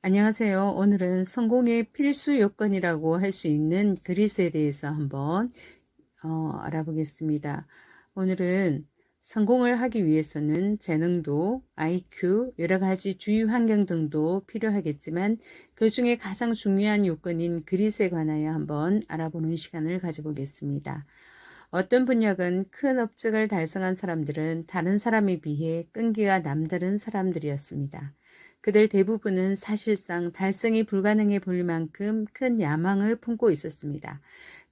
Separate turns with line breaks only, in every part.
안녕하세요. 오늘은 성공의 필수 요건이라고 할 수 있는 그릿에 대해서 한번 알아보겠습니다. 오늘은 성공을 하기 위해서는 재능도, IQ, 여러 가지 주위 환경 등도 필요하겠지만 그 중에 가장 중요한 요건인 그릿에 관하여 한번 알아보는 시간을 가져보겠습니다. 어떤 분야건 큰 업적을 달성한 사람들은 다른 사람에 비해 끈기가 남다른 사람들이었습니다. 그들 대부분은 사실상 달성이 불가능해 보일 만큼 큰 야망을 품고 있었습니다.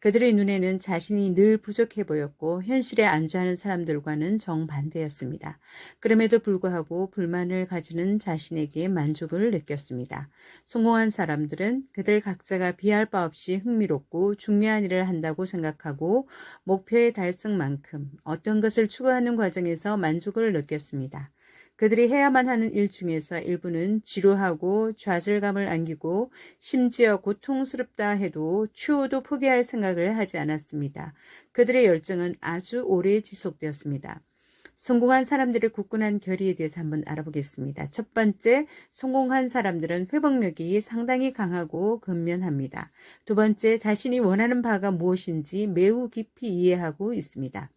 그들의 눈에는 자신이 늘 부족해 보였고 현실에 안주하는 사람들과는 정반대였습니다. 그럼에도 불구하고 불만을 가지는 자신에게 만족을 느꼈습니다. 성공한 사람들은 그들 각자가 비할 바 없이 흥미롭고 중요한 일을 한다고 생각하고 목표의 달성만큼 어떤 것을 추구하는 과정에서 만족을 느꼈습니다. 그들이 해야만 하는 일 중에서 일부는 지루하고 좌절감을 안기고 심지어 고통스럽다 해도 추호도 포기할 생각을 하지 않았습니다. 그들의 열정은 아주 오래 지속되었습니다. 성공한 사람들의 굳건한 결의에 대해서 한번 알아보겠습니다. 첫 번째, 성공한 사람들은 회복력이 상당히 강하고 근면합니다. 두 번째, 자신이 원하는 바가 무엇인지 매우 깊이 이해하고 있습니다.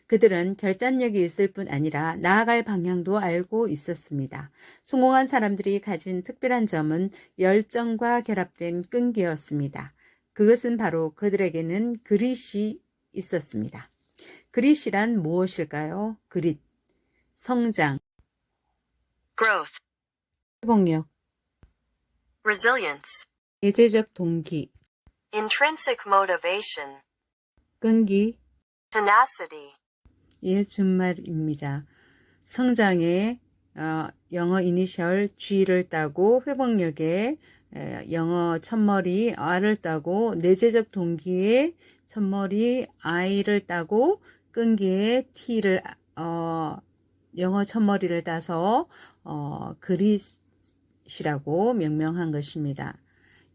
그들은 결단력이 있을 뿐 아니라 나아갈 방향도 알고 있었습니다. 성공한 사람들이 가진 특별한 점은 열정과 결합된 끈기였습니다. 그것은 바로 그들에게는 그릿이 있었습니다. 그릿이란 무엇일까요? 그릿, 성장,
growth,
회복력,
resilience,
예제적 동기,
intrinsic motivation,
끈기,
tenacity,
의 준말입니다. 성장에 영어 이니셜 G를 따고 회복력에 영어 첫머리 R을 따고 내재적 동기에 첫머리 I를 따고 끈기에 T를 영어 첫머리를 따서 그릿이라고 명명한 것입니다.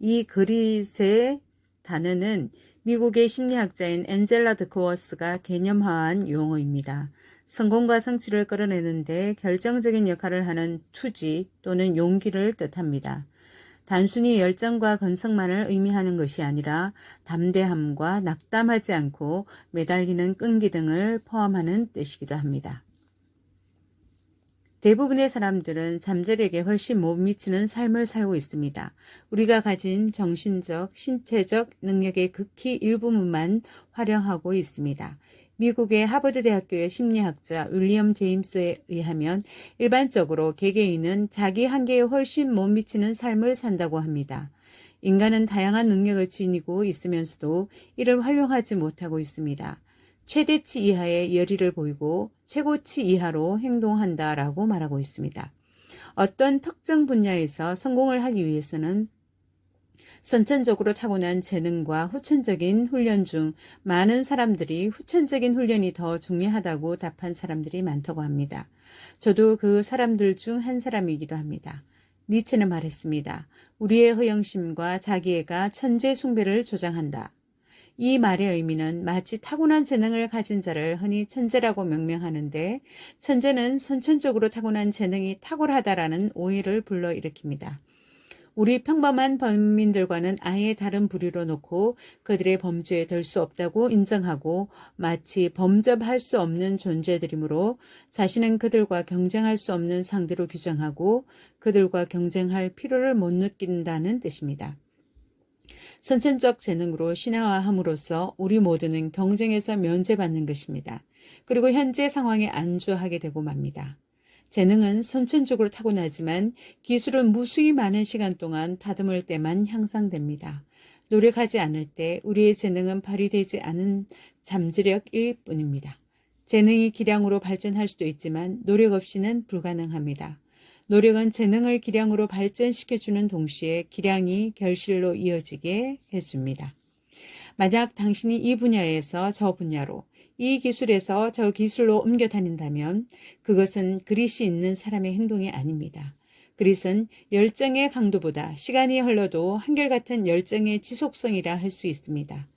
이 그릿의 단어는 미국의 심리학자인 앤젤라 드크워스가 개념화한 용어입니다. 성공과 성취를 끌어내는데 결정적인 역할을 하는 투지 또는 용기를 뜻합니다. 단순히 열정과 건성만을 의미하는 것이 아니라 담대함과 낙담하지 않고 매달리는 끈기 등을 포함하는 뜻이기도 합니다. 대부분의 사람들은 잠재력에 훨씬 못 미치는 삶을 살고 있습니다. 우리가 가진 정신적, 신체적 능력의 극히 일부분만 활용하고 있습니다. 미국의 하버드 대학교의 심리학자 윌리엄 제임스에 의하면 일반적으로 개개인은 자기 한계에 훨씬 못 미치는 삶을 산다고 합니다. 인간은 다양한 능력을 지니고 있으면서도 이를 활용하지 못하고 있습니다. 최대치 이하의 열의를 보이고 최고치 이하로 행동한다라고 말하고 있습니다. 어떤 특정 분야에서 성공을 하기 위해서는 선천적으로 타고난 재능과 후천적인 훈련 중 많은 사람들이 후천적인 훈련이 더 중요하다고 답한 사람들이 많다고 합니다. 저도 그 사람들 중 한 사람이기도 합니다. 니체는 말했습니다. 우리의 허영심과 자기애가 천재 숭배를 조장한다. 이 말의 의미는 마치 타고난 재능을 가진 자를 흔히 천재라고 명명하는데 천재는 선천적으로 타고난 재능이 탁월하다라는 오해를 불러일으킵니다. 우리 평범한 범민들과는 아예 다른 부류로 놓고 그들의 범죄에 들 수 없다고 인정하고 마치 범접할 수 없는 존재들이므로 자신은 그들과 경쟁할 수 없는 상대로 규정하고 그들과 경쟁할 필요를 못 느낀다는 뜻입니다. 선천적 재능으로 신화화함으로써 우리 모두는 경쟁에서 면제받는 것입니다. 그리고 현재 상황에 안주하게 되고 맙니다. 재능은 선천적으로 타고나지만 기술은 무수히 많은 시간 동안 다듬을 때만 향상됩니다. 노력하지 않을 때 우리의 재능은 발휘되지 않은 잠재력일 뿐입니다. 재능이 기량으로 발전할 수도 있지만 노력 없이는 불가능합니다. 노력은 재능을 기량으로 발전시켜주는 동시에 기량이 결실로 이어지게 해줍니다. 만약 당신이 이 분야에서 저 분야로, 이 기술에서 저 기술로 옮겨 다닌다면 그것은 그릿이 있는 사람의 행동이 아닙니다. 그릿은 열정의 강도보다 시간이 흘러도 한결같은 열정의 지속성이라 할 수 있습니다.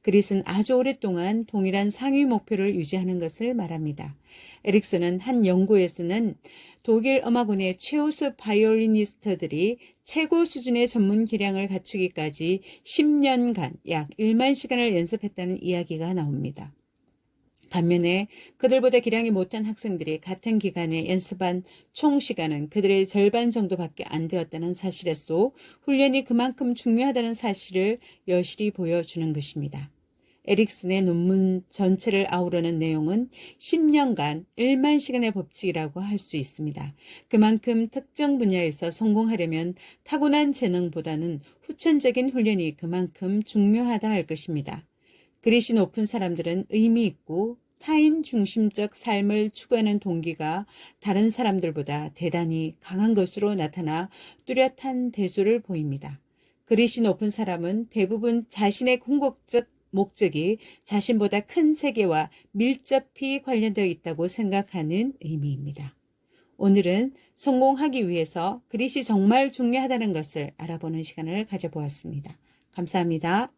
그릿은 아주 오랫동안 동일한 상위 목표를 유지하는 것을 말합니다. 에릭슨은 한 연구에서는 독일 음악원의 최우수 바이올리니스트들이 최고 수준의 전문 기량을 갖추기까지 10년간 약 1만 시간을 연습했다는 이야기가 나옵니다. 반면에 그들보다 기량이 못한 학생들이 같은 기간에 연습한 총 시간은 그들의 절반 정도밖에 안 되었다는 사실에서 훈련이 그만큼 중요하다는 사실을 여실히 보여주는 것입니다. 에릭슨의 논문 전체를 아우르는 내용은 10년간 1만 시간의 법칙이라고 할 수 있습니다. 그만큼 특정 분야에서 성공하려면 타고난 재능보다는 후천적인 훈련이 그만큼 중요하다 할 것입니다. 그릿이 높은 사람들은 의미 있고 타인 중심적 삶을 추구하는 동기가 다른 사람들보다 대단히 강한 것으로 나타나 뚜렷한 대조를 보입니다. 그릿이 높은 사람은 대부분 자신의 궁극적 목적이 자신보다 큰 세계와 밀접히 관련되어 있다고 생각하는 의미입니다. 오늘은 성공하기 위해서 그릿이 정말 중요하다는 것을 알아보는 시간을 가져보았습니다. 감사합니다.